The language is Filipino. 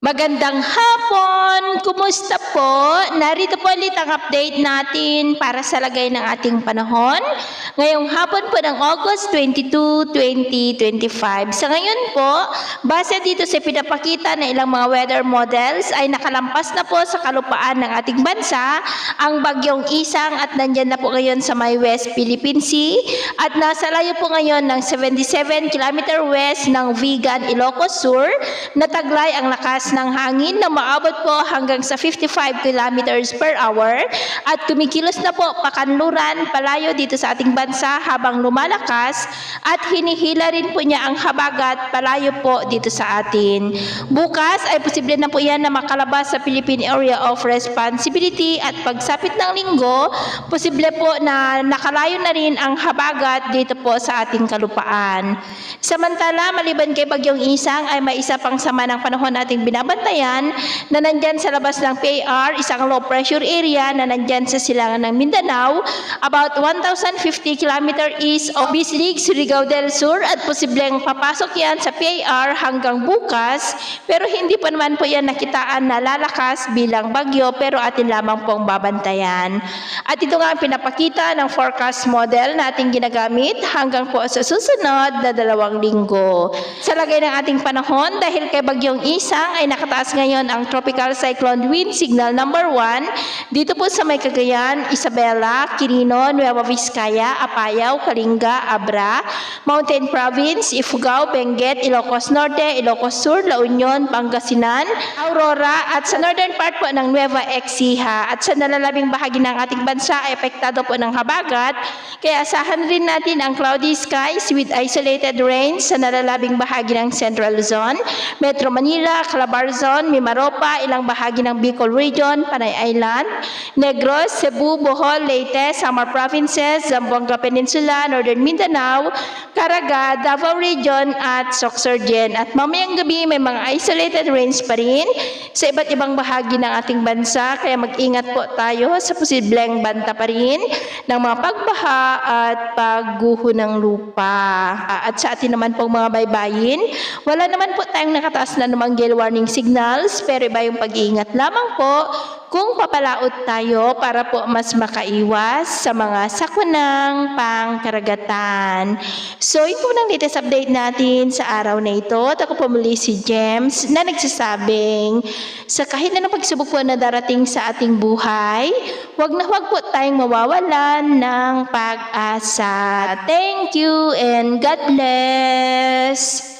Magandang hapon! Kumusta po? Narito po ulit ang update natin para sa lagay ng ating panahon. Ngayong hapon po ng August 22, 2025. Sa ngayon po, base dito sa pinapakita na ilang mga weather models ay nakalampas na po sa kalupaan ng ating bansa ang bagyong Isang at nandyan na po ngayon sa may West Philippine Sea at nasa layo po ngayon ng 77 km west ng Vigan, Ilocos Sur na taglay ang lakas ng hangin na maabot po hanggang sa 55 kilometers per hour at kumikilos na po pakanluran palayo dito sa ating bansa habang lumalakas at hinihila rin po niya ang habagat palayo po dito sa atin. Bukas ay posible na po yan na makalabas sa Philippine Area of Responsibility at pagsapit ng linggo, posible po na nakalayo na rin ang habagat dito po sa ating kalupaan. Samantala, maliban kay Bagyong Isang ay may isa pang sama ng panahon nating binabantayan na nandyan sa labas ng PAR, isang low pressure area na nandyan sa silangan ng Mindanao, about 1,050 km east of Bislig, Surigao del Sur at posibleng papasok yan sa PAR hanggang bukas, pero hindi pa naman po yan nakitaan na lalakas bilang bagyo pero atin lamang pong babantayan. At ito nga ang pinapakita ng forecast model na ating ginagamit hanggang po sa susunod na 2 linggo. Sa lagay ng ating panahon, dahil kay Bagyong Isang ay nakataas ngayon ang Tropical Cyclone Wind Signal number 1 dito po sa may Cagayan, Isabela, Quirino, Nueva Vizcaya, Apayao, Kalinga, Abra, Mountain Province, Ifugao, Benguet, Ilocos Norte, Ilocos Sur, La Union, Pangasinan, Aurora at sa northern part po ng Nueva Ecija at sa nalalabing bahagi ng ating bansa ay apektado po ng habagat kaya asahan rin natin ang cloudy skies with isolated rain sa nalalabing bahagi ng Central Luzon, Metro Manila, Calabarzon, Mimaropa, ilang bahagi ng Bicol Region, Panay Island, Negros, Cebu, Bohol, Leyte, Samar Provinces, Zamboanga Peninsula, Northern Mindanao, Caraga, Davao Region at Sorsogon. At mamayang gabi may mga isolated rains pa rin sa iba't ibang bahagi ng ating bansa kaya mag-ingat po tayo sa posibleng banta pa rin ng mga pagbaha at pagguho ng lupa. At sa atin naman pong mga baybayin, wala naman po tayong nakataas na namang gale warning signals pero iba yung pag-iingat lamang po kung papalaot tayo para po mas makaiwas sa mga sakunang pangkaragatan. So, ito nang latest update natin sa araw na ito. At ako po muli si James na nagsasabing sa kahit na pagsubok po na darating sa ating buhay, huwag na huwag po tayong mawawalan ng pag-asa. Thank you and God bless!